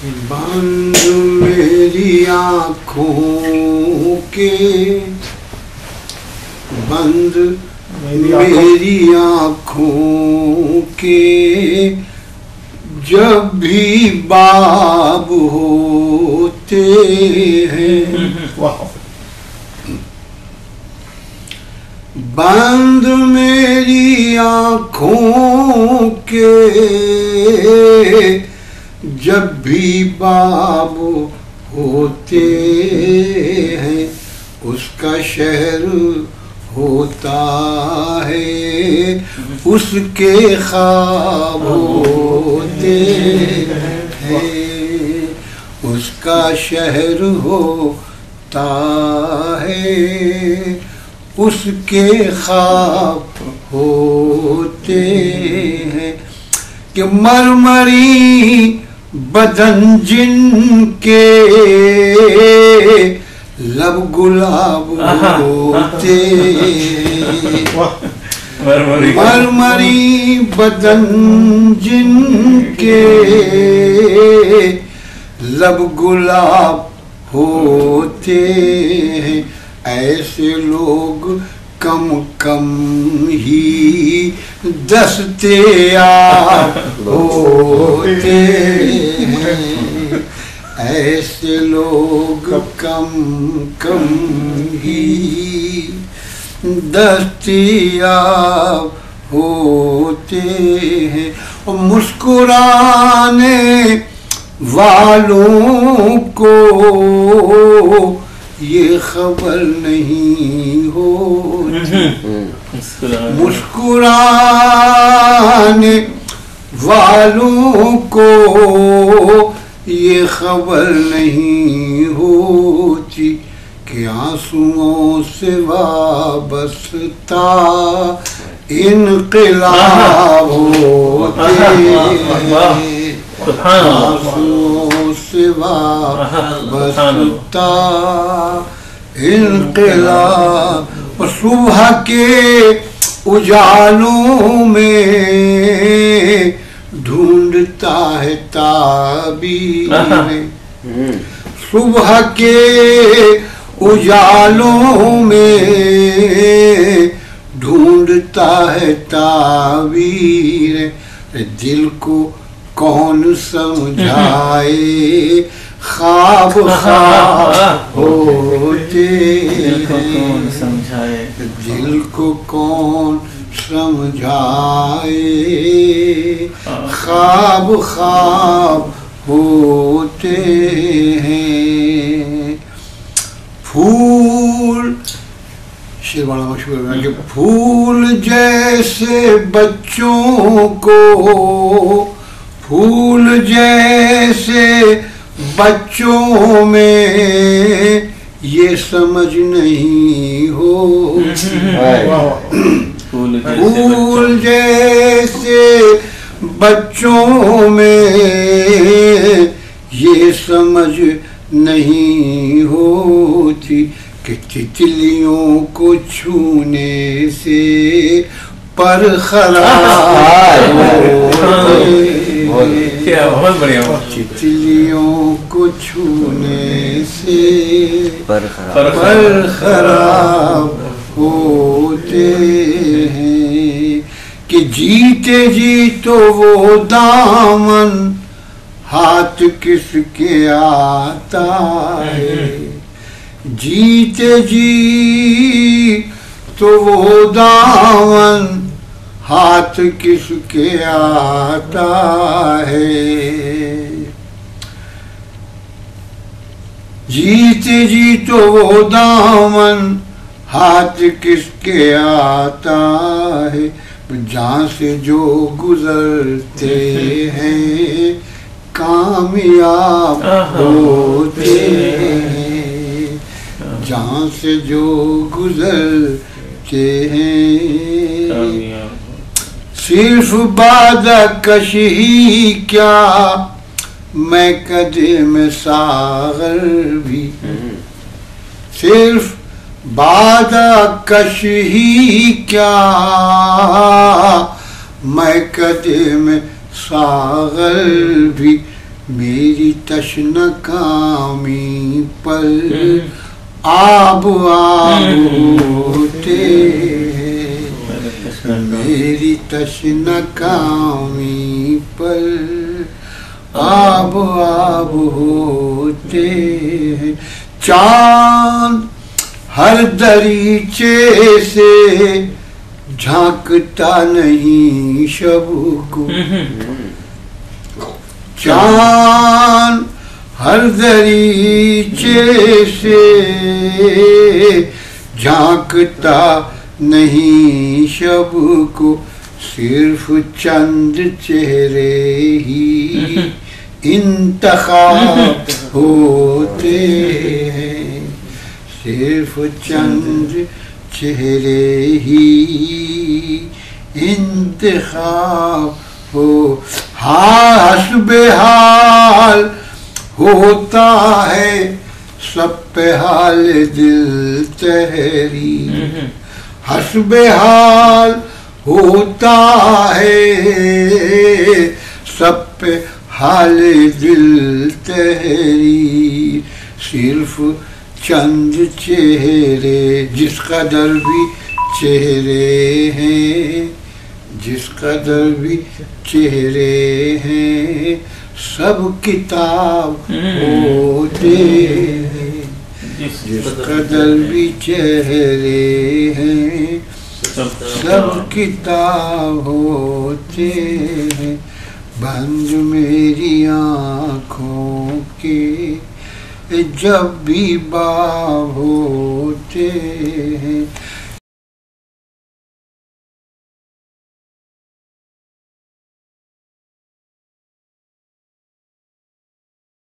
बंद मेरी आँखों के, बंद मेरी आँखों के, जब भी बाब होते हैं। बंद मेरी आँखों के, जब भी बाब होते हैं, उसका शहर होता है, उसके ख्वाब होते हैं, उसका शहर होता है, उसके ख्वाब होते हैं। कि मरमरी बदन जिनके, लब गुलाब होते, मरमरी बदन जिनके, लब गुलाब होते हैं। ऐसे लोग कम कम ही दस्तयाब होते हैं, ऐसे लोग कम कम ही दस्तयाब होते हैं। और मुस्कुराने वालों को ये खबर नहीं होती, मुस्कुराने वालों को ये खबर नहीं होती कि आंसुओं से वाबस्ता इनक़िलाब होते हैं, आंसुओं से वाबस्ता इनक़िलाब। और सुबह के उजालों में ढूंढता है ताबीर, सुबह के उजालों में ढूंढता है ताबीर। दिल को कौन समझाए, ख्वाब ख्वाब होते हैं, दिल को कौन समझाए, ख्वाब ख्वाब होते हैं। फूल शेर बड़ा मशहूर है कि फूल जैसे बच्चों को, फूल जैसे बच्चों में ये समझ नहीं हो, फूल जैसे बच्चों में ये समझ नहीं होती कि तितलियों को छूने से पर खराब बहुत बढ़िया, तितलियों को छूने से पर खराब होते हैं। कि जीते जी तो वो दामन हाथ किसके आता है, जीते जी तो वो दामन हाथ किसके आता है, जीते जी तो वो दामन हाथ किसके आता है। जहाँ से जो गुजरते हैं कामयाब होते हैं, जहाँ से जो गुजरते हैं। सिर्फ बादा कशी ही क्या, मैं कदे में सागर भी, सिर्फ बादा कश ही क्या, मैं कदे में सागर भी। मेरी तशनकामी पर आब आब होते हैं, मेरी तशनकामी पर आब आब होते हैं। चांद हर दरीचे से झांकता नहीं शब को, चांद हर दरीचे से झांकता नहीं शब को, सिर्फ चंद चेहरे ही इंतखाब होते हैं, सिर्फ चंद चेहरे ही इंतखाब हो। हस्बे हाल होता है सब पे हाल दिल तहरी, हस्बे हाल होता है सब पे हाल दिल तहरी, सिर्फ चंद चेहरे जिस कदर भी चेहरे हैं, जिस कदर भी चेहरे हैं सब किताब होते हैं, जिस कदर भी चेहरे हैं सब किताब होते हैं। बंद मेरी आँखों के जब भी बाब होते हैं,